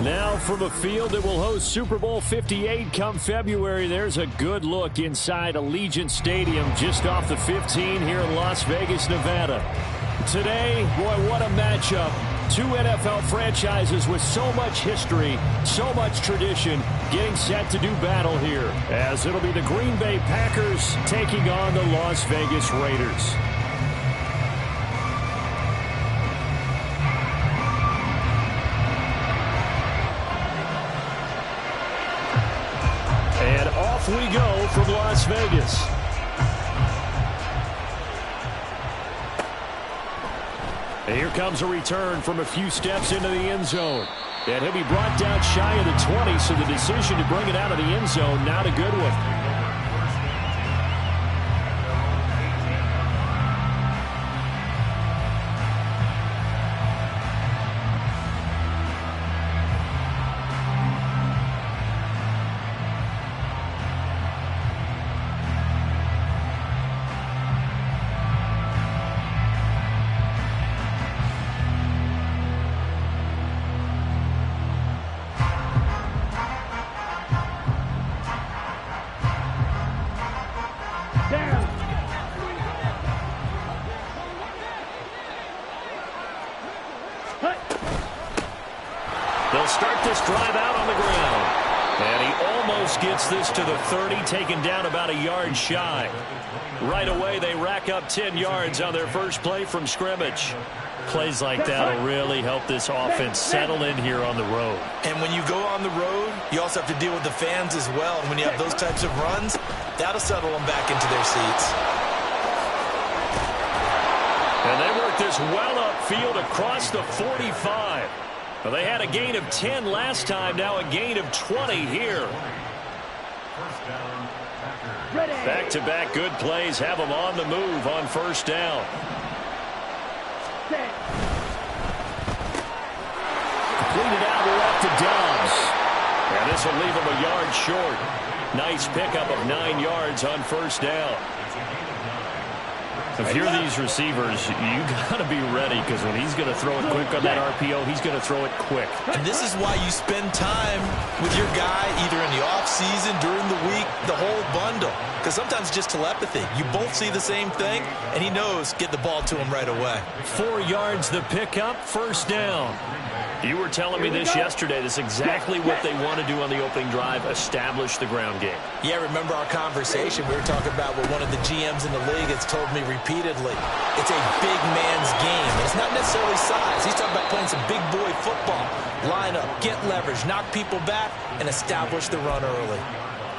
Now from a field that will host Super Bowl 58 come February, there's a good look inside Allegiant Stadium just off the 15 here in Las Vegas, Nevada. Today, boy, what a matchup. Two NFL franchises with so much history, so much tradition, getting set to do battle here, as it'll be the Green Bay Packers taking on the Las Vegas Raiders. And off we go from Las Vegas. And here comes a return from a few steps into the end zone. And he'll be brought down shy of the 20, so the decision to bring it out of the end zone, not a good one. They'll start this drive out on the ground. And he almost gets this to the 30, taken down about a yard shy. Right away, they rack up 10 yards on their first play from scrimmage. Plays like that will really help this offense settle in here on the road. And when you go on the road, you also have to deal with the fans as well. And when you have those types of runs, that'll settle them back into their seats. And they work this well upfield across the 45. Well, they had a gain of 10 last time, now a gain of 20 here. Back-to-back good plays have them on the move on first down. Completed out left to Dobbs. And this will leave him a yard short. Nice pickup of 9 yards on first down. If you're these receivers, you got to be ready, because when he's going to throw it quick on that RPO, he's going to throw it quick. And this is why you spend time with your guy either in the offseason, during the week, the whole bundle. Because sometimes it's just telepathy. You both see the same thing, and he knows get the ball to him right away. 4 yards the pickup, first down. You were telling me this yesterday. This is exactly what they want to do on the opening drive, establish the ground game. Yeah, remember our conversation. We were talking about what one of the GMs in the league has told me repeatedly. It's a big man's game. And it's not necessarily size. He's talking about playing some big boy football. Line up, get leverage, knock people back, and establish the run early.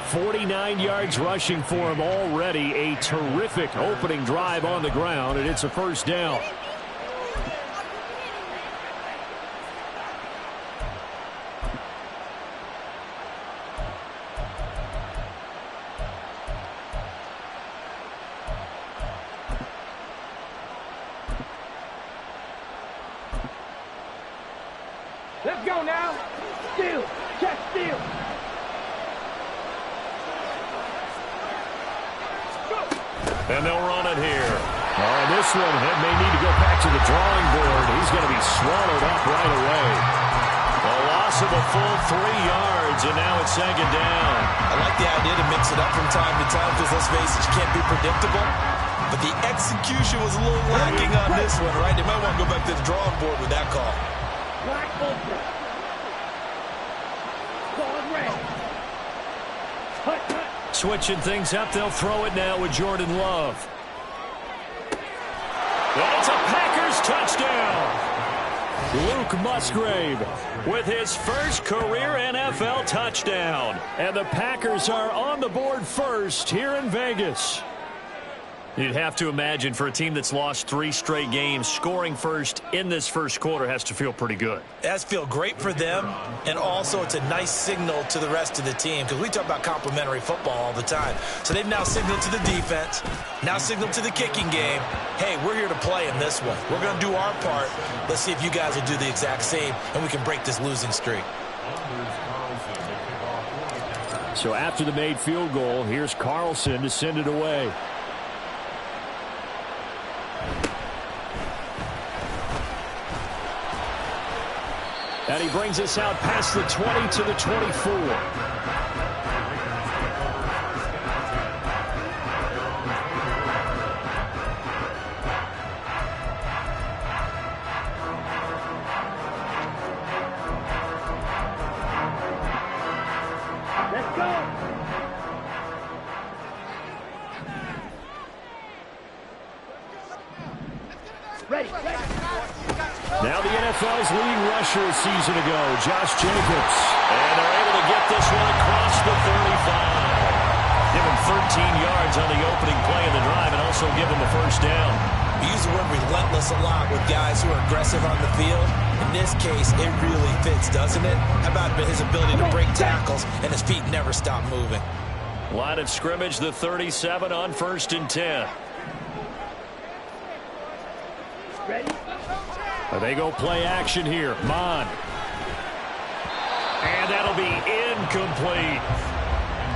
49 yards rushing for him already. A terrific opening drive on the ground, and it's a first down. Let's go now. Steal. Check steal. And they'll run it here. This one may need to go back to the drawing board. He's going to be swallowed up right away. A loss of a full 3 yards, and now it's second down. I like the idea to mix it up from time to time, because let's face it, you can't be predictable. But the execution was a little lacking on this one, right? They might want to go back to the drawing board with that call. Switching things up, they'll throw it now with Jordan Love. And it's a Packers touchdown. Luke Musgrave with his first career NFL touchdown. And the Packers are on the board first here in Vegas. You'd have to imagine for a team that's lost 3 straight games, scoring first in this first quarter has to feel pretty good. It has to feel great for them, and also it's a nice signal to the rest of the team, because we talk about complimentary football all the time. So they've now signaled to the defense, now signaled to the kicking game, hey, we're here to play in this one. We're going to do our part. Let's see if you guys will do the exact same, and we can break this losing streak. So after the made field goal, here's Carlson to send it away. And he brings us out past the 20 to the 24. Let's go. Ready. Now the NFL's leading rusher a season ago, Josh Jacobs. And they're able to get this one across the 35. Give him 13 yards on the opening play of the drive and also give him a first down. We use the word relentless a lot with guys who are aggressive on the field. In this case, it really fits, doesn't it? How about his ability to break tackles and his feet never stop moving? Line of scrimmage, the 37 on 1st and 10. Ready. They go play action here. Mon. And that'll be incomplete.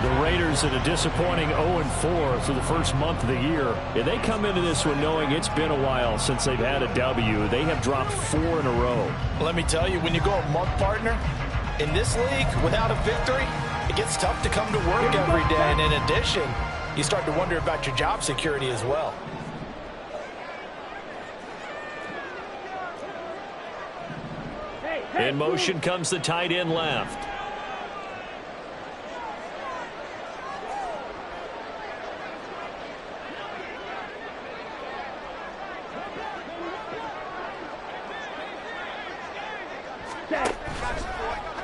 The Raiders at a disappointing 0-4 through the first month of the year. And they come into this one knowing it's been a while since they've had a W. They have dropped 4 in a row. Let me tell you, when you go a month, partner, in this league, without a victory, it gets tough to come to work every day. And in addition, you start to wonder about your job security as well. In motion comes the tight end left.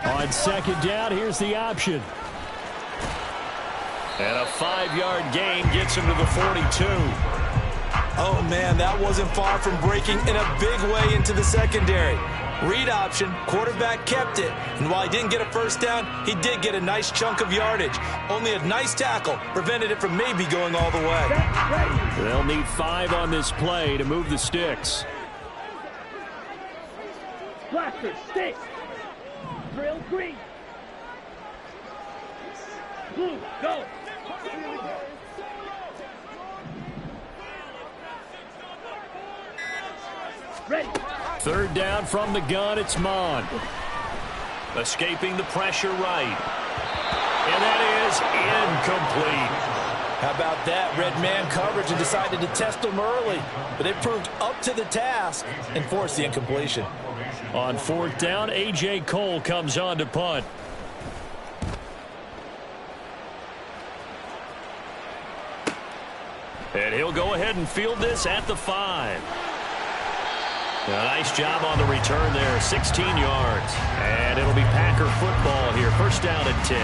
On 2nd down, here's the option. And a 5-yard gain gets him to the 42. Oh, man, that wasn't far from breaking in a big way into the secondary. Read option, quarterback kept it, and while he didn't get a first down, he did get a nice chunk of yardage. Only a nice tackle prevented it from maybe going all the way. They'll need 5 on this play to move the sticks. Blaster, stick. Drill green. Blue, go. Ready. 3rd down from the gun, it's Mon. Escaping the pressure right. And that is incomplete. How about that? Red man coverage and decided to test him early. But it proved up to the task and forced the incompletion. On 4th down, A.J. Cole comes on to punt. And he'll go ahead and field this at the 5. A nice job on the return there, 16 yards. And it'll be Packer football here, 1st down and 10.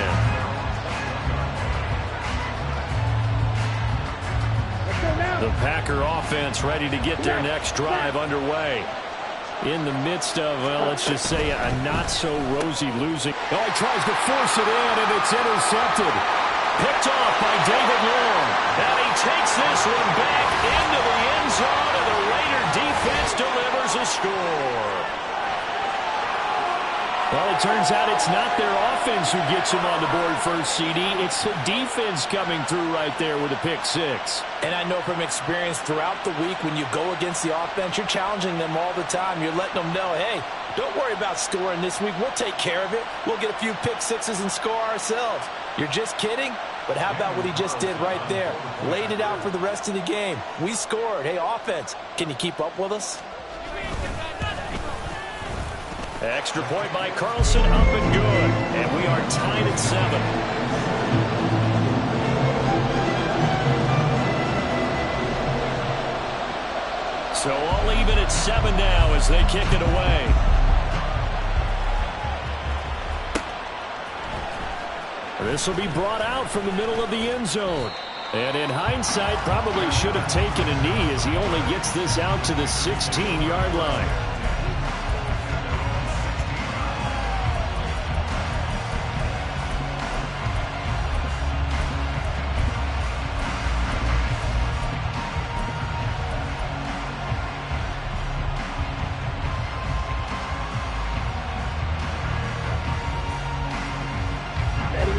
The Packer offense ready to get their next drive underway. In the midst of, well, let's just say a not-so-rosy losing. Oh, he tries to force it in, and it's intercepted. Picked off by David Long. And he takes this one back into the end zone, and the Raider defense delivers a score. Well, it turns out it's not their offense who gets them on the board first, CD. It's the defense coming through right there with a pick 6. And I know from experience throughout the week when you go against the offense, you're challenging them all the time. You're letting them know, hey, don't worry about scoring this week. We'll take care of it. We'll get a few pick 6s and score ourselves. You're just kidding? But how about what he just did right there? Laid it out for the rest of the game. We scored. Hey, offense, can you keep up with us? Extra point by Carlson, up and good. And we are tied at 7. So all even at 7 now as they kick it away. This will be brought out from the middle of the end zone. And in hindsight, probably should have taken a knee as he only gets this out to the 16-yard line.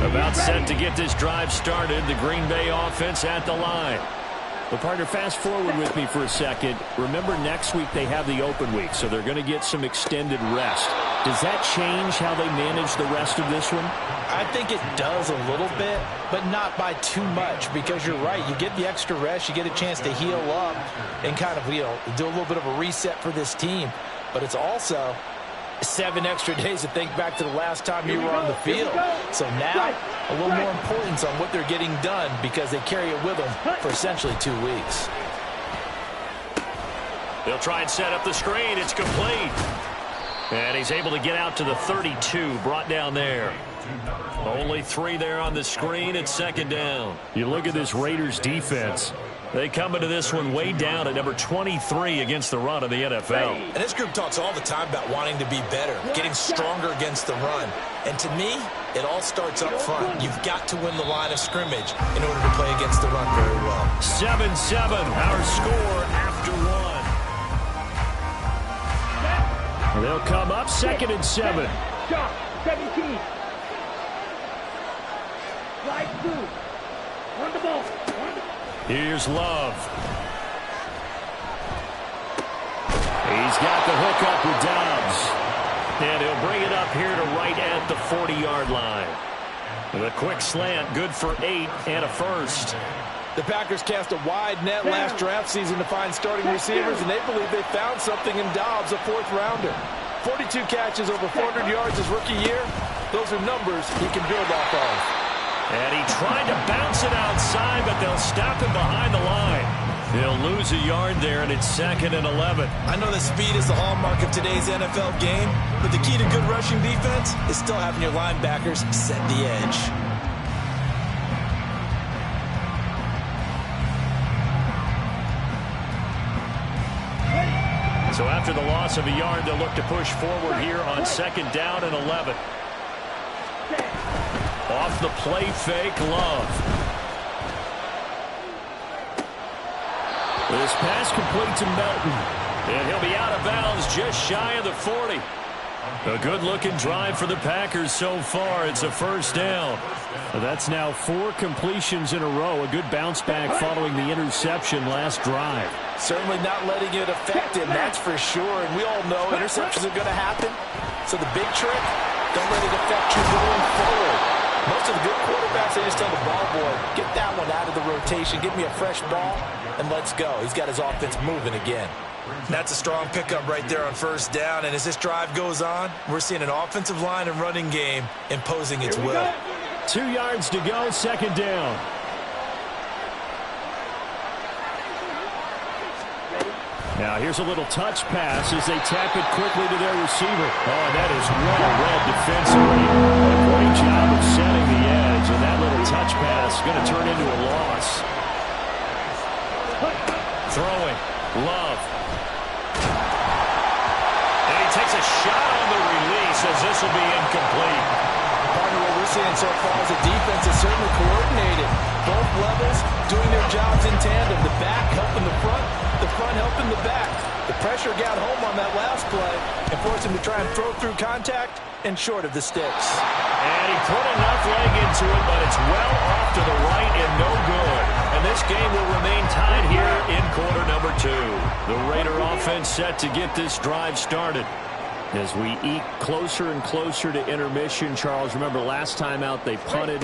About set to get this drive started. The Green Bay offense at the line. But partner, fast forward with me for a second. Remember, next week they have the open week, so they're going to get some extended rest. Does that change how they manage the rest of this one? I think it does a little bit, but not by too much, because you're right. You get the extra rest, you get a chance to heal up and kind of, do a little bit of a reset for this team. But it's also 7 extra days to think back to the last time you were on the field. So now, a little more importance on what they're getting done, because they carry it with them for essentially 2 weeks. They'll try and set up the screen. It's complete. And he's able to get out to the 32, brought down there. Only 3 there on the screen at second down. You look at this Raiders defense. They come into this one way down at number 23 against the run of the NFL. And this group talks all the time about wanting to be better, getting stronger against the run. And to me, it all starts up front. You've got to win the line of scrimmage in order to play against the run very well. 7-7, our score after 1. They'll come up 2nd and 7. Shot, 17. Slide through. On the ball. Here's Love. He's got the hook up with Dobbs. And he'll bring it up here to right at the 40-yard line. The quick slant, good for 8 and a first. The Packers cast a wide net last draft season to find starting receivers, and they believe they found something in Dobbs, a 4th rounder. 42 catches, over 400 yards his rookie year. Those are numbers he can build off of. And he tried to bounce it outside, but they'll stop him behind the line. He'll lose a yard there, and it's 2nd and 11. I know that speed is the hallmark of today's NFL game, but the key to good rushing defense is still having your linebackers set the edge. So after the loss of a yard, they'll look to push forward here on 2nd down and 11. Off the play fake, Love. This pass complete to Melton. And he'll be out of bounds just shy of the 40. A good-looking drive for the Packers so far. It's a 1st down. That's now 4 completions in a row. A good bounce back following the interception last drive. Certainly not letting it affect him, that's for sure. And we all know interceptions are going to happen. So the big trick, don't let it affect you going forward. Most of the good quarterbacks, they just tell the ball boy, get that one out of the rotation, give me a fresh ball, and let's go. He's got his offense moving again. That's a strong pickup right there on 1st down. And as this drive goes on, we're seeing an offensive line and running game imposing its will. 2 yards to go, 2nd down. Now here's a little touch pass as they tap it quickly to their receiver. Oh, that is well read defensively. A great job of setting the edge, and that little touch pass is going to turn into a loss. Throwing, Love. And he takes a shot on the release as this will be incomplete. Part of what we're seeing so far is the defense is certainly coordinated. Both levels doing their jobs in tandem. The back helping the front helping the back. The pressure got home on that last play and forced him to try and throw through contact and short of the sticks. And he put enough leg into it, but it's well off to the right and no good. And this game will remain tied here in quarter number 2. The Raider offense set to get this drive started. As we eke closer and closer to intermission, Charles, remember last time out they punted.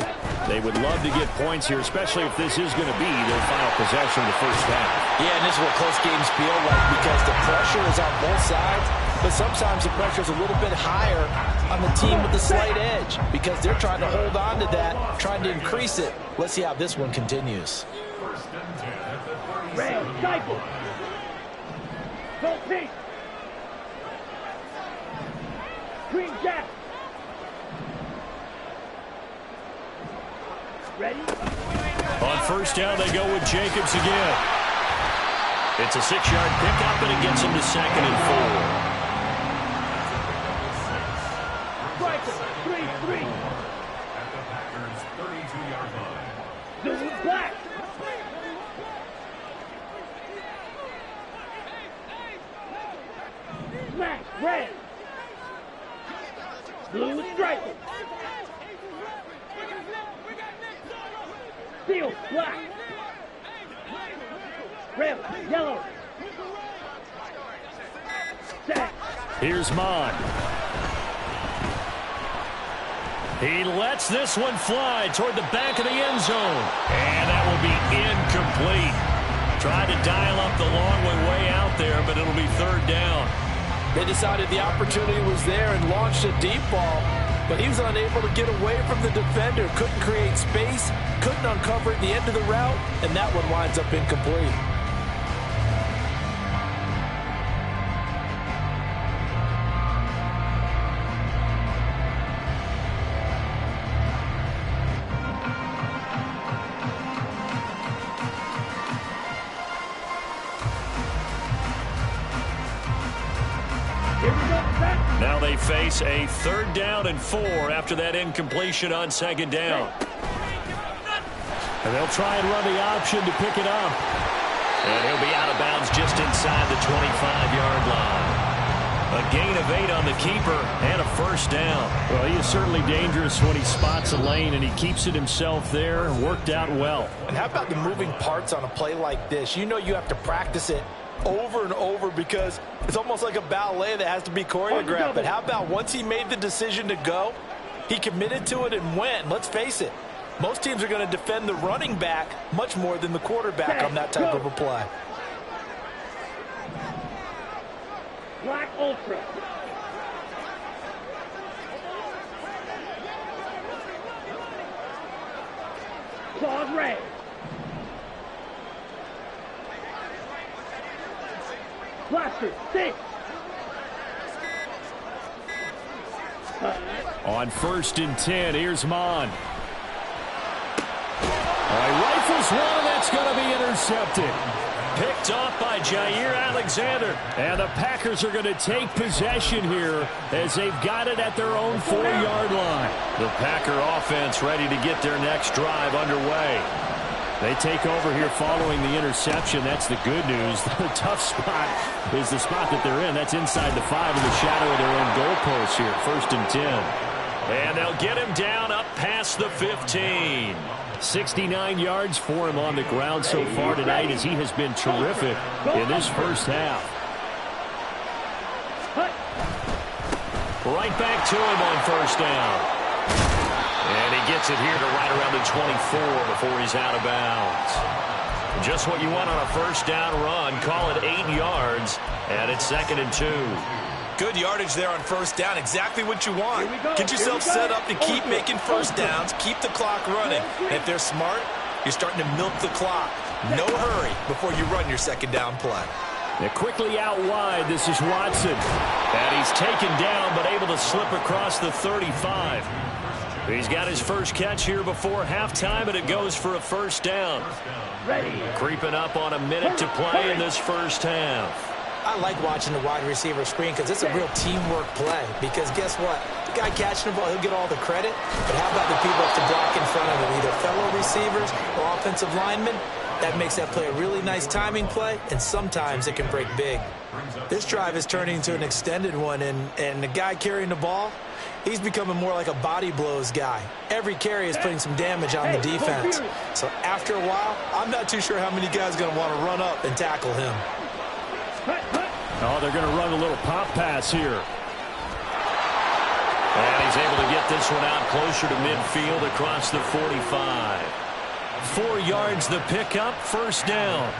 They would love to get points here, especially if this is going to be their final possession of the 1st half. Yeah, and this is what close games feel like, because the pressure is on both sides, but sometimes the pressure is a little bit higher on the team with the slight edge, because they're trying to hold on to that, trying to increase it. Let's see how this one continues. Red, cycle. Go pink. Green Jack. Ready? On 1st down, they go with Jacobs again. It's a 6-yard pickup, and it gets him to 2nd and 4. Striker, 3-3. Blue black. Smash, red. Blue striker. Steel, black. Red, yellow. Set. Here's Mon. He lets this one fly toward the back of the end zone. And that will be incomplete. Tried to dial up the long way out there, but it'll be third down. They decided the opportunity was there and launched a deep ball, but he was unable to get away from the defender. Couldn't create space, couldn't uncover at the end of the route, and that one winds up incomplete. Now they face a 3rd down and 4 after that incompletion on 2nd down. And they'll try and run the option to pick it up. And he'll be out of bounds just inside the 25-yard line. A gain of 8 on the keeper and a 1st down. Well, he is certainly dangerous when he spots a lane, and he keeps it himself there. Worked out well. And how about the moving parts on a play like this? You know you have to practice it over and over because it's almost like a ballet that has to be choreographed. But how about once he made the decision to go, he committed to it and went. Let's face it, most teams are going to defend the running back much more than the quarterback on that type of a play. Black Ultra. Claude Ray. Blaster, 6. On 1st and 10, here's Mon. He rifles one, and that's going to be intercepted. Picked off by Jair Alexander. And the Packers are going to take possession here as they've got it at their own 4-yard line. The Packer offense ready to get their next drive underway. They take over here following the interception. That's the good news. The tough spot is the spot that they're in. That's inside the 5 in the shadow of their own goalpost here. 1st and 10. And they'll get him down up past the 15. 69 yards for him on the ground so far tonight as he has been terrific in this first half. Right back to him on 1st down. And he gets it here to right around the 24 before he's out of bounds. Just what you want on a 1st down run. Call it 8 yards, and it's 2nd and 2. Good yardage there on 1st down. Exactly what you want. Get yourself set up to keep making 1st downs, keep the clock running. And if they're smart, you're starting to milk the clock. No hurry before you run your 2nd down play. Now quickly out wide, this is Watson. And he's taken down, but able to slip across the 35. He's got his first catch here before halftime, and it goes for a 1st down. Ready. Creeping up on a minute to play in this first half. I like watching the wide receiver screen because it's a real teamwork play. Because guess what? The guy catching the ball, he'll get all the credit. But how about the people up to block in front of him, either fellow receivers or offensive linemen? That makes that play a really nice timing play, and sometimes it can break big. This drive is turning into an extended one, and the guy carrying the ball, he's becoming more like a body blows guy. Every carry is putting some damage on the defense. So after a while, I'm not too sure how many guys are going to want to run up and tackle him. Oh, they're going to run a little pop pass here. And he's able to get this one out closer to midfield across the 45. 4 yards the pickup, 1st down.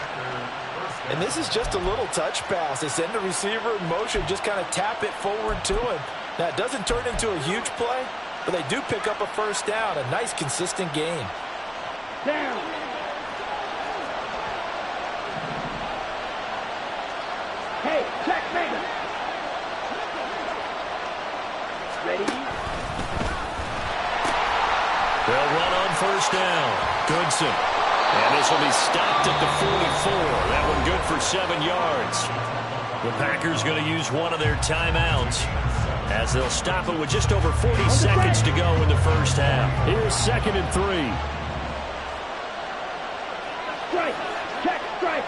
And this is just a little touch pass. They send the receiver in motion, just kind of tap it forward to him. Now, it doesn't turn into a huge play, but they do pick up a 1st down. A nice, consistent gain. Down. Hey, check Vega. Ready? They'll run on 1st down. Goodson. And this will be stopped at the 44. That one good for 7 yards. The Packers going to use one of their timeouts as they'll stop it with just over 40 seconds to go in the first half. Here's 2nd and 3. Strike. Check strike.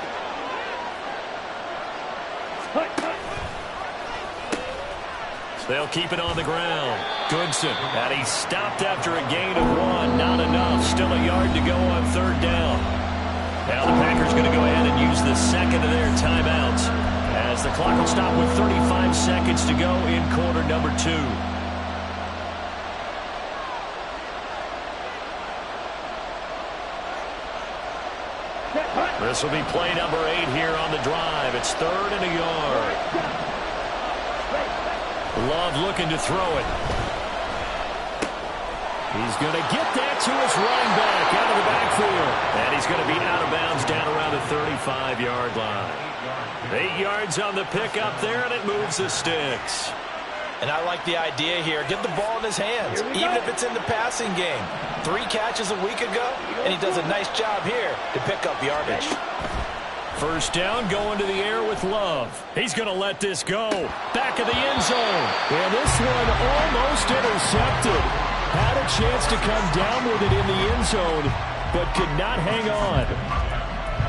They'll keep it on the ground. Goodson. And he's stopped after a gain of 1. Not enough. Still a yard to go on 3rd down. Now the Packers going to go ahead and use the second of their timeouts as the clock will stop with 35 seconds to go in quarter number 2. This will be play number 8 here on the drive. It's 3rd and a yard. Love looking to throw it. He's going to get that to his running back out of the backfield. And he's going to be out of bounds down around the 35-yard line. 8 yards on the pickup there, and it moves the sticks. And I like the idea here. Get the ball in his hands, even if it's in the passing game. 3 catches a week ago, and he does a nice job here to pick up yardage. First down, going to the air with Love. He's going to let this go. Back of the end zone. And this one almost intercepted. Had a chance to come down with it in the end zone, but could not hang on.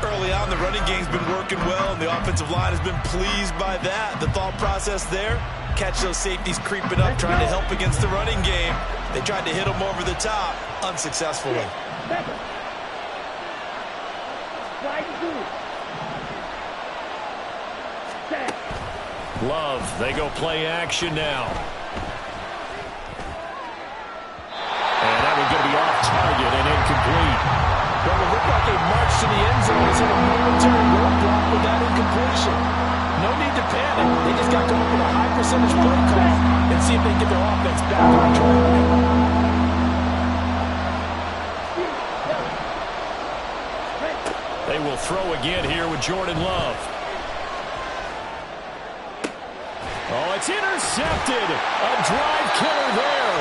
Early on, the running game's been working well, and the offensive line has been pleased by that. The thought process there, catch those safeties creeping up, trying to help against the running game. They tried to hit them over the top, unsuccessfully. Love, they go play action now. And that one's going to be off target and incomplete. Well, it looked like a march to the end zone. It's in a momentary roadblock with that incompletion. No need to panic. They just got to come up with a high percentage play call and see if they can get their offense back on track. They will throw again here with Jordan Love. Oh, it's intercepted. A drive killer there.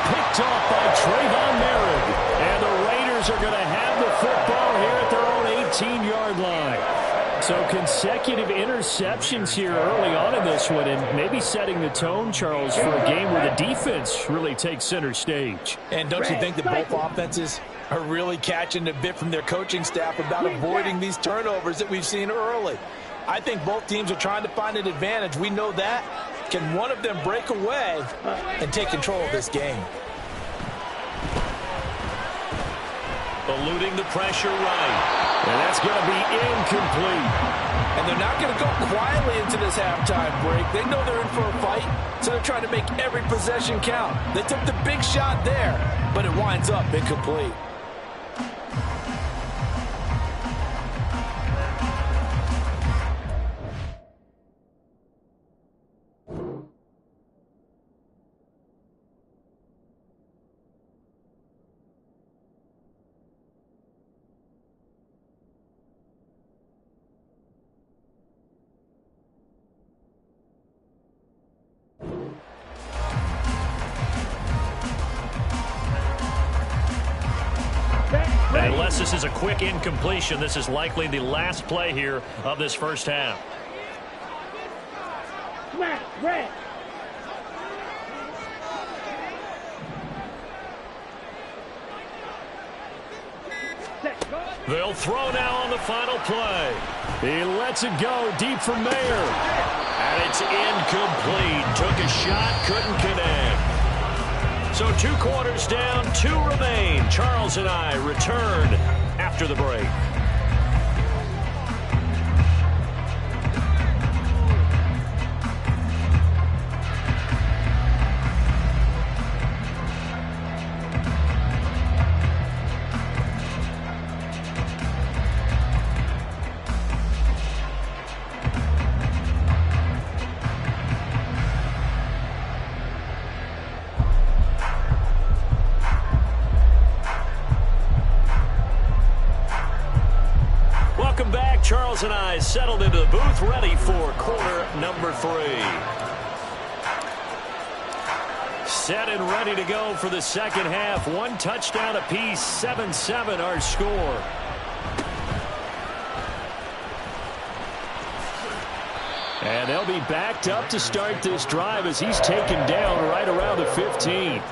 Picked off by Trayvon Merritt. And the Raiders are going to have the football here at their own 18-yard line. So consecutive interceptions here early on in this one, and maybe setting the tone, Charles, for a game where the defense really takes center stage. And don't you think that both offenses are really catching a bit from their coaching staff about avoiding these turnovers that we've seen early? I think both teams are trying to find an advantage. We know that. Can one of them break away and take control of this game? Eluding the pressure right. And that's going to be incomplete. And they're not going to go quietly into this halftime break. They know they're in for a fight, so they're trying to make every possession count. They took the big shot there, but it winds up incomplete. Unless this is a quick incompletion, this is likely the last play here of this first half. Smack, red. They'll throw now on the final play. He lets it go deep for Mayer. And it's incomplete. Took a shot, couldn't connect. So 2 quarters down, 2 remain. Charles and I return after the break. Charles and I settled into the booth, ready for quarter number 3. Set and ready to go for the second half. 1 touchdown apiece, 7-7 our score. And they'll be backed up to start this drive as he's taken down right around the 15.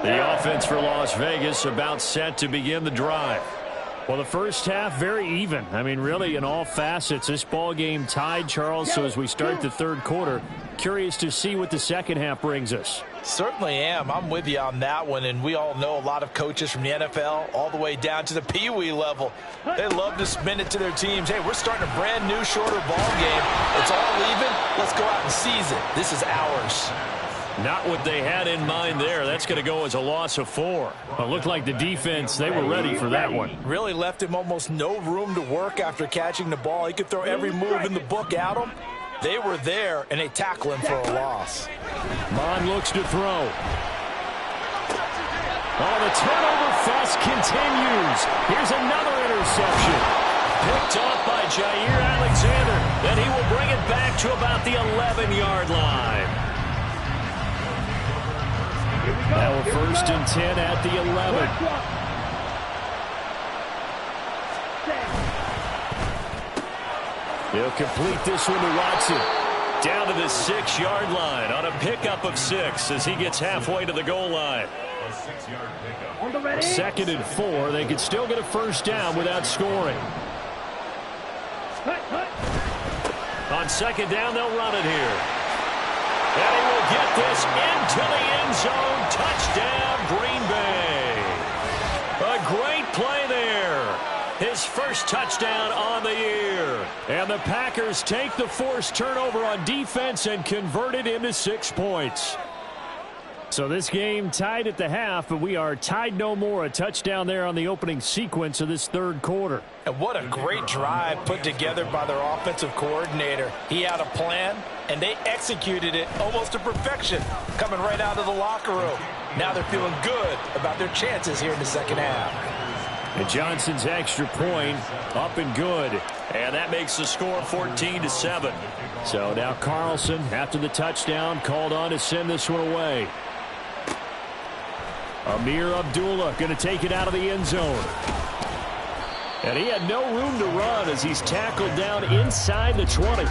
The offense for Las Vegas about set to begin the drive. Well, the first half, very even. I mean, really, in all facets, this ball game tied, Charles. So as we start the third quarter, curious to see what the second half brings us. Certainly am. I'm with you on that one. And we all know a lot of coaches from the NFL all the way down to the Pee Wee level. They love to spin it to their teams. Hey, we're starting a brand new, shorter ball game. It's all even. Let's go out and seize it. This is ours. Not what they had in mind there. That's going to go as a loss of 4. Well, it looked like the defense, they were ready for that one. Really left him almost no room to work after catching the ball. He could throw every move in the book at him. They were there, and they tackle him for a loss. Mond looks to throw. Oh, the turnover fest continues. Here's another interception. Picked off by Jair Alexander. Then he will bring it back to about the 11-yard line. Now a 1st and 10 at the 11. He'll complete this one to Watson. Down to the 6-yard line on a pickup of 6 as he gets halfway to the goal line. 2nd and 4. They could still get a 1st down without scoring. On 2nd down, they'll run it here. And he will get this into the end zone. Touchdown, Green Bay. A great play there. His first touchdown on the year. And the Packers take the forced turnover on defense and convert it into 6 points. So this game tied at the half, but we are tied no more. A touchdown there on the opening sequence of this 3rd quarter. And what a great drive put together by their offensive coordinator. He had a plan, and they executed it almost to perfection, coming right out of the locker room. Now they're feeling good about their chances here in the 2nd half. And Johnson's extra point up and good. And that makes the score 14-7. So now Carlson, after the touchdown, called on to send this one away. Amir Abdullah going to take it out of the end zone. And he had no room to run as he's tackled down inside the 20.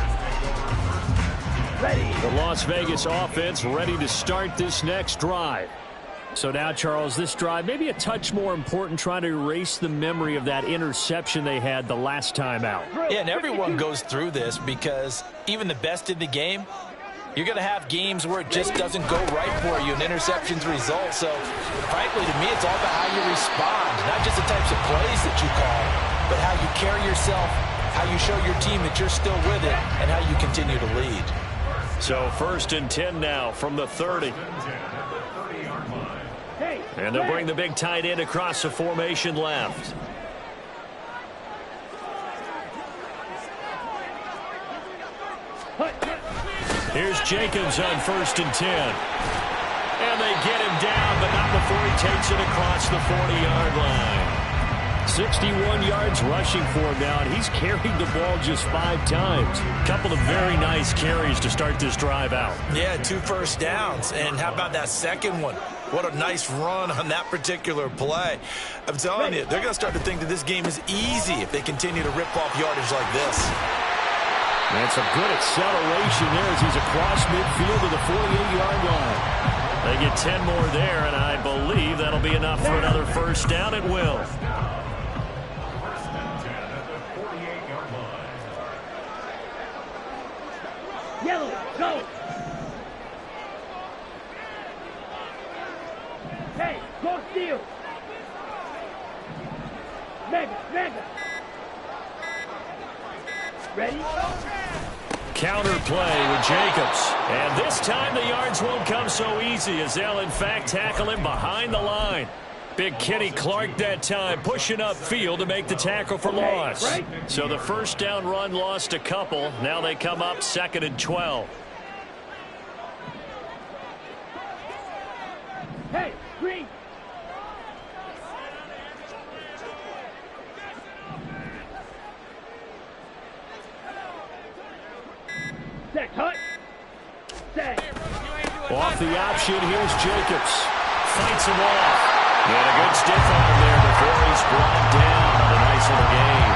The Las Vegas offense ready to start this next drive. So now, Charles, this drive maybe a touch more important, trying to erase the memory of that interception they had the last time out. Yeah, and everyone goes through this because even the best in the game, you're going to have games where it just doesn't go right for you and interceptions result. So, frankly, to me, it's all about how you respond, not just the types of plays that you call, but how you carry yourself, how you show your team that you're still with it, and how you continue to lead. So 1st and 10 now from the 30. And they'll bring the big tight end across the formation left. Here's Jacobs on 1st and 10. And they get him down, but not before he takes it across the 40-yard line. 61 yards rushing for him now, and he's carried the ball just 5 times. A couple of very nice carries to start this drive out. Yeah, 2 first downs. And how about that second one? What a nice run on that particular play. I'm telling you, they're going to start to think that this game is easy if they continue to rip off yardage like this. And some good acceleration there as he's across midfield to the 48-yard line. They get 10 more there, and I believe that'll be enough for another 1st down. It will. Yellow, go! Hey, go steal! Mega! Ready? Counter play with Jacobs. And this time the yards won't come so easy as they'll, in fact, tackle him behind the line. Big Kenny Clark that time pushing upfield to make the tackle for loss. So the 1st down run lost a couple. Now they come up 2nd and 12. Hey, green! Set, hut! Set! Off the option, here's Jacobs. Fights him off. And a good stiff arm there before he's brought down. A nice little game.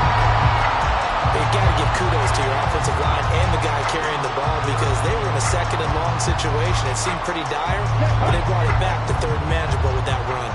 You've got to give kudos to your offensive line and the guy carrying the ball because they were in a 2nd and long situation. It seemed pretty dire, but they brought it back to 3rd and manageable with that run.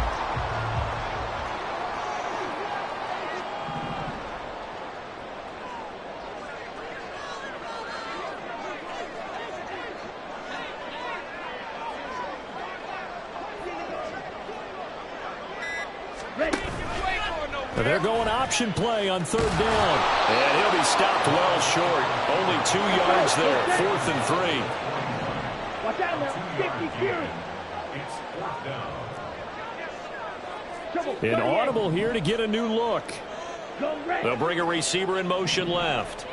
They're going option play on 3rd down. And he'll be stopped well short. Only 2 yards there. 4th and 3. down now. 50 Fury. Inaudible here to get a new look. They'll bring a receiver in motion left.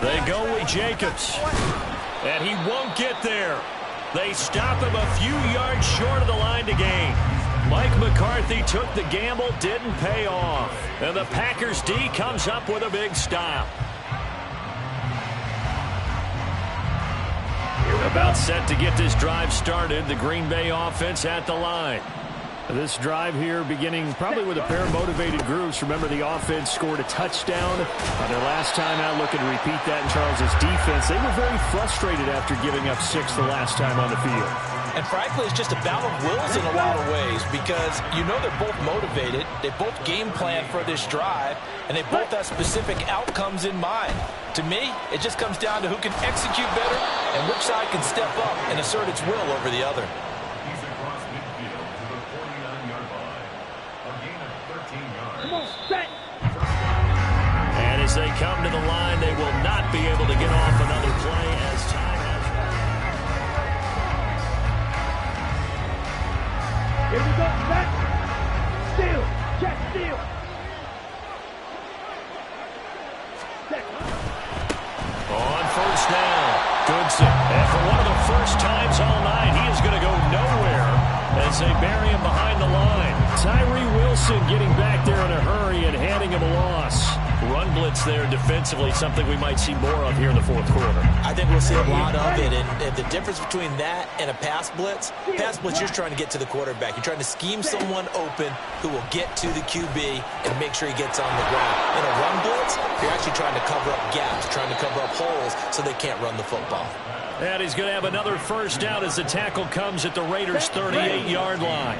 They go with Jacobs. And he won't get there. They stop him a few yards short of the line to gain. Mike McCarthy took the gamble, didn't pay off. And the Packers D comes up with a big stop. About set to get this drive started. The Green Bay offense at the line. This drive here beginning probably with a pair of motivated groups. Remember, the offense scored a touchdown on their last time out, looking to repeat that in Charles' defense. They were very frustrated after giving up 6 the last time on the field. And frankly, it's just a battle of wills in a lot of ways because you know they're both motivated. They both game plan for this drive, and they both have specific outcomes in mind. To me, it just comes down to who can execute better and which side can step up and assert its will over the other. And as they come to the line, they will not be able to get off another play as time has run. Here we go, set. Steal. Check, steal. On first down, Goodson. And for one of the first times all night, he is going to go nowhere as they bury him behind the line. Tyree Wilson getting back there in a hurry and handing him a loss. Run blitz there defensively, something we might see more of here in the fourth quarter. I think we'll see a lot of it, and the difference between that and a pass blitz, you're trying to get to the quarterback. You're trying to scheme someone open who will get to the QB and make sure he gets on the ground. In a run blitz, you're actually trying to cover up gaps, trying to cover up holes so they can't run the football. And he's going to have another first down as the tackle comes at the Raiders' 38-yard line.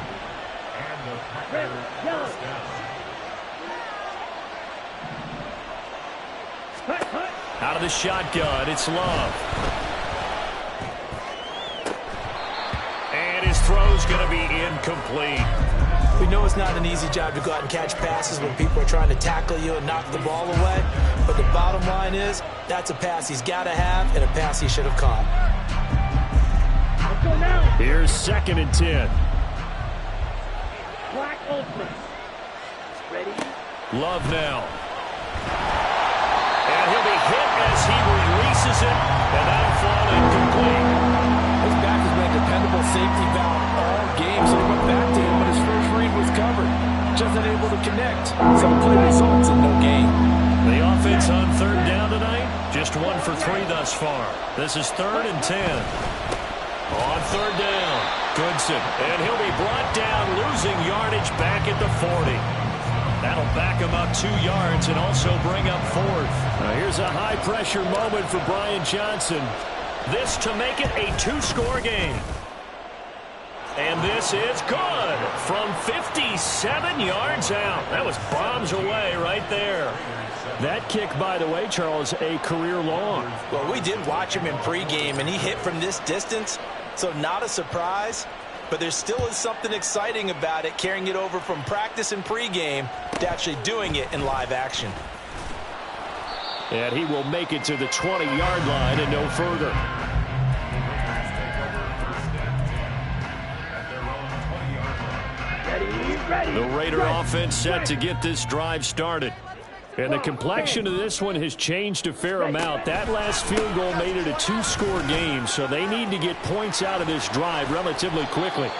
Out of the shotgun, it's Love. And his throw's going to be incomplete. We know it's not an easy job to go out and catch passes when people are trying to tackle you and knock the ball away. But the bottom line is, that's a pass he's got to have and a pass he should have caught. Here's 2nd and 10. Black open. Ready? Love now. And he'll be hit as he releases it, and that'll fall incomplete. His back has been a dependable safety valve all game, so he went back to him when his first read was covered. Just unable to connect. So play results in no gain. The offense on 3rd down tonight, just 1 for 3 thus far. This is 3rd and 10. On 3rd down, Goodson, and he'll be brought down, losing yardage back at the 40. That'll back him up 2 yards and also bring up 4th. Now here's a high-pressure moment for Brian Johnson. This to make it a 2-score game. And this is good from 57 yards out. That was bombs away right there. That kick, by the way, Charles, a career long. Well, we did watch him in pregame, and he hit from this distance, so not a surprise. But there still is something exciting about it, carrying it over from practice and pregame to actually doing it in live action. And he will make it to the 20-yard line and no further. The Raider offense set to get this drive started. And the complexion of this one has changed a fair amount. That last field goal made it a 2-score game, so they need to get points out of this drive relatively quickly.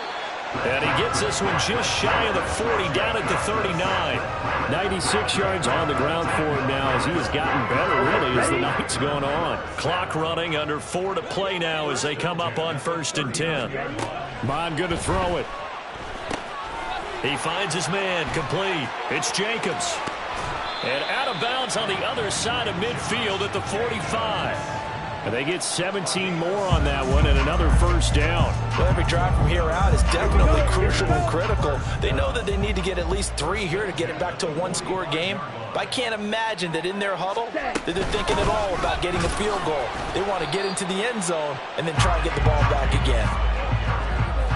And he gets this one just shy of the 40, down at the 39. 96 yards on the ground for him now as he has gotten better, really, as the night's gone on. Clock running, under 4 to play now as they come up on 1st and 10. Bond going to throw it. He finds his man, complete. It's Jacobs. And out of bounds on the other side of midfield at the 45. And they get 17 more on that one and another first down. Well, every drive from here out is definitely crucial and critical. They know that they need to get at least 3 here to get it back to a 1-score game. But I can't imagine that in their huddle that they're thinking at all about getting a field goal. They want to get into the end zone and then try and get the ball back again.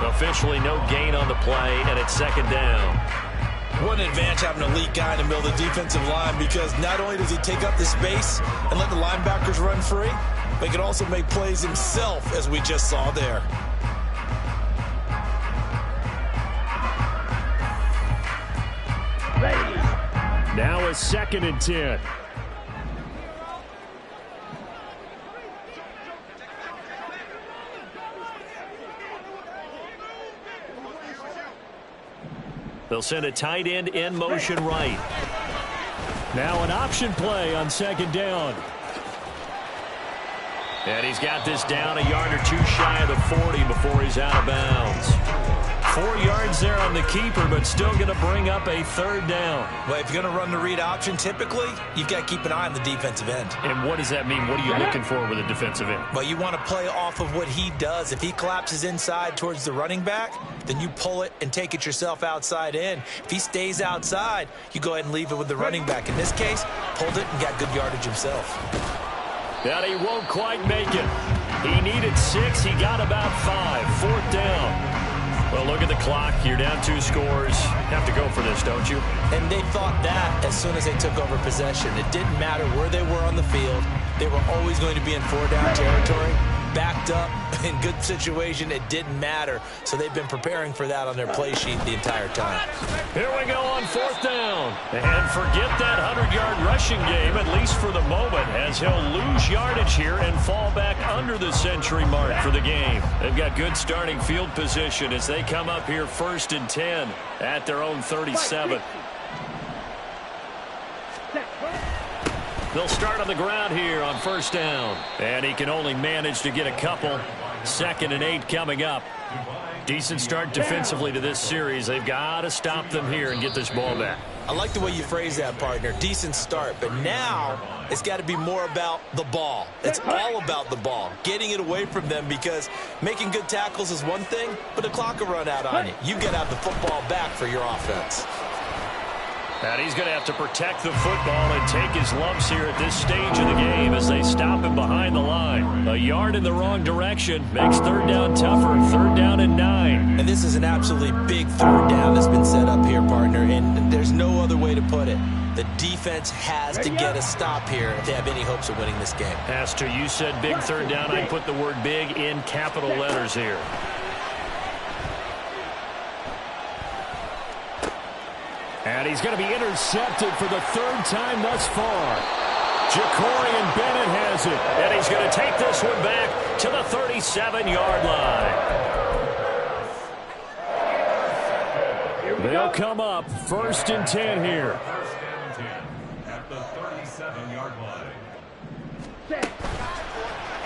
Officially no gain on the play, and it's second down. What an advantage having an elite guy in the middle of the defensive line, because not only does he take up the space and let the linebackers run free, but he can also make plays himself, as we just saw there. Now a 2nd and 10. They'll send a tight end in motion right. Now an option play on 2nd down. And he's got this down a yard or two shy of the 40 before he's out of bounds. 4 yards there on the keeper, but still going to bring up a 3rd down. Well, if you're going to run the read option, typically, you've got to keep an eye on the defensive end. And what does that mean? What are you looking for with a defensive end? Well, you want to play off of what he does. If he collapses inside towards the running back, then you pull it and take it yourself outside in. If he stays outside, you go ahead and leave it with the running back. In this case, pulled it and got good yardage himself. That he won't quite make it. He needed 6. He got about 5. 4th down. Well, look at the clock. You're down 2 scores. Have to go for this, don't you? And they thought that as soon as they took over possession. It didn't matter where they were on the field. They were always going to be in 4-down territory. Backed up, in good situation, it didn't matter. So they've been preparing for that on their play sheet the entire time. Here we go on 4th down. And forget that 100-yard rushing game, at least for the moment, as he'll lose yardage here and fall back under the century mark for the game. They've got good starting field position as they come up here 1st and 10 at their own 37. They'll start on the ground here on 1st down. And he can only manage to get a couple. 2nd and 8 coming up. Decent start defensively to this series. They've got to stop them here and get this ball back. I like the way you phrase that, partner. Decent start. But now it's got to be more about the ball. It's all about the ball. Getting it away from them, because making good tackles is one thing, but the clock will run out on you. You got to have the football back for your offense. And he's going to have to protect the football and take his lumps here at this stage of the game as they stop him behind the line. A yard in the wrong direction makes 3rd down tougher. 3rd down and 9. And this is an absolutely big 3rd down that's been set up here, partner, and there's no other way to put it. The defense has to get a stop here if they have any hopes of winning this game. As to you said big 3rd down, I put the word big in capital letters here. And he's going to be intercepted for the 3rd time thus far. Jacorian Bennett has it. And he's going to take this one back to the 37-yard line. They'll come up 1st and 10 here. At the 37-yard line.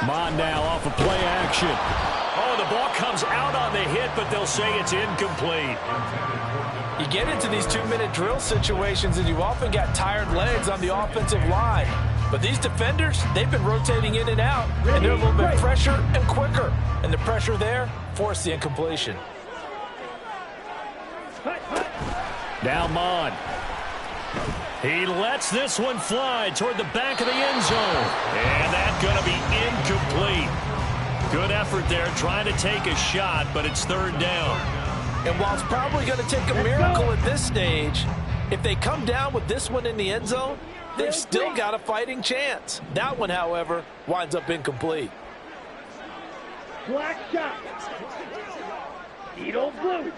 Mond now off of play action. Oh, the ball comes out on the hit, but they'll say it's incomplete. You get into these 2-minute drill situations, and you often got tired legs on the offensive line. But these defenders, they've been rotating in and out, and they're a little bit fresher and quicker. And the pressure there forced the incompletion. Now Mond. He lets this one fly toward the back of the end zone. And that's going to be incomplete. Good effort there trying to take a shot, but it's 3rd down. And while it's probably going to take a miracle at this stage, if they come down with this one in the end zone, they've still got a fighting chance. That one, however, winds up incomplete. Black shot. Needle blue.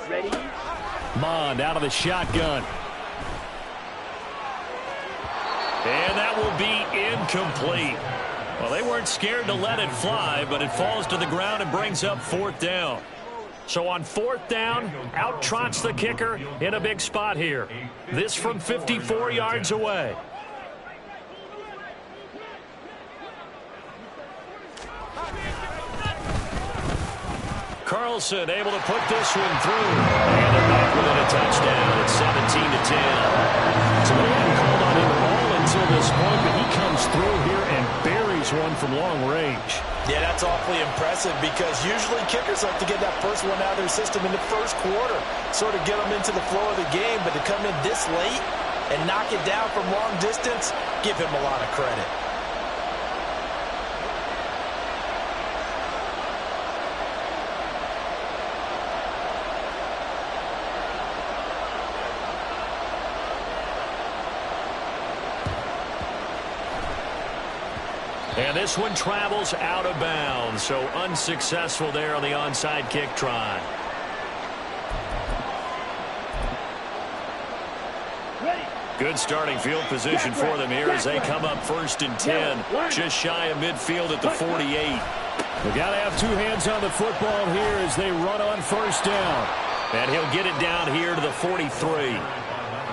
Ready? Mond out of the shotgun. And that will be incomplete. Well, they weren't scared to let it fly, but it falls to the ground and brings up 4th down. So on 4th down, out trots the kicker in a big spot here. This from 54 yards away. Carlson able to put this one through. And they're back within a touchdown. It's 17-10. So they hadn't called on him at all until this point, but he comes through here and buries one from long range. Yeah, that's awfully impressive, because usually kickers like to get that first one out of their system in the first quarter, sort of get them into the flow of the game, but to come in this late and knock it down from long distance, give him a lot of credit. And this one travels out of bounds, so unsuccessful there on the onside kick try. Good starting field position for them here as they come up 1st and 10, just shy of midfield at the 48. They've got to have two hands on the football here as they run on 1st down. And he'll get it down here to the 43.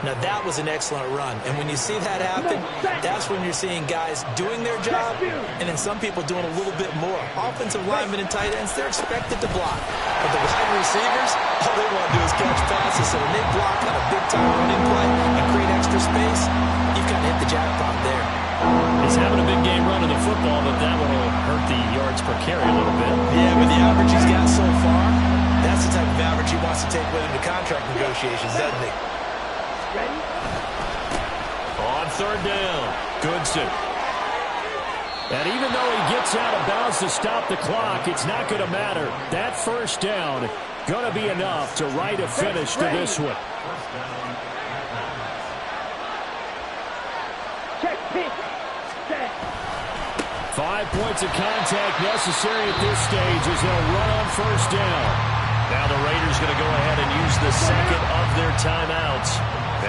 Now, that was an excellent run. And when you see that happen, that's when you're seeing guys doing their job and then some people doing a little bit more. Offensive linemen and tight ends, they're expected to block. But the wide receivers, all they want to do is catch passes. So when they block on a big-time running play and create extra space, you've got to hit the jackpot there. He's having a big game running the football, but that one will hurt the yards per carry a little bit. Yeah, but the average he's got so far, that's the type of average he wants to take with him to contract negotiations, doesn't he? Ready? On 3rd down, Goodson. And even though he gets out of bounds to stop the clock, it's not going to matter. That 1st down going to be enough to write a finish to this one. Check, pitch, set. 5 points of contact necessary at this stage as they'll run on 1st down. Now the Raiders going to go ahead and use the second of their timeouts,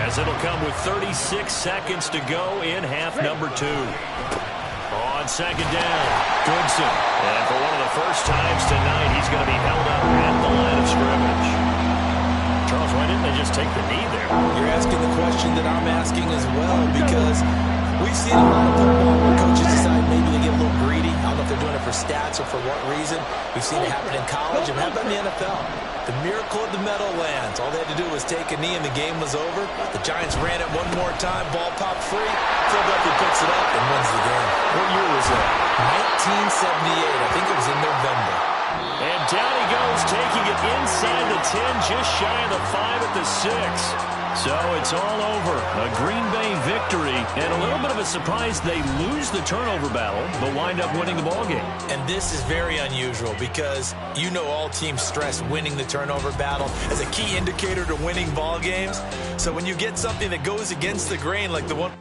as it'll come with 36 seconds to go in half number 2. On 2nd down, Goodson. And for one of the first times tonight, he's going to be held up at the line of scrimmage. Charles, why didn't they just take the knee there? You're asking the question that I'm asking as well, because we've seen a lot of football where coaches decide maybe they get a little greedy. I don't know if they're doing it for stats or for what reason. We've seen it happen in college, and how about in the NFL? The miracle of the Meadowlands. All they had to do was take a knee and the game was over. The Giants ran it one more time. Ball popped free. Philadelphia picks it up and wins the game. What year was that? 1978. I think it was in November. And down he goes, taking it inside the 10, just shy of the 5 at the 6. So it's all over. A Green Bay victory, and a little bit of a surprise they lose the turnover battle, but wind up winning the ballgame. And this is very unusual because you know all teams stress winning the turnover battle as a key indicator to winning ball games. So when you get something that goes against the grain like the one...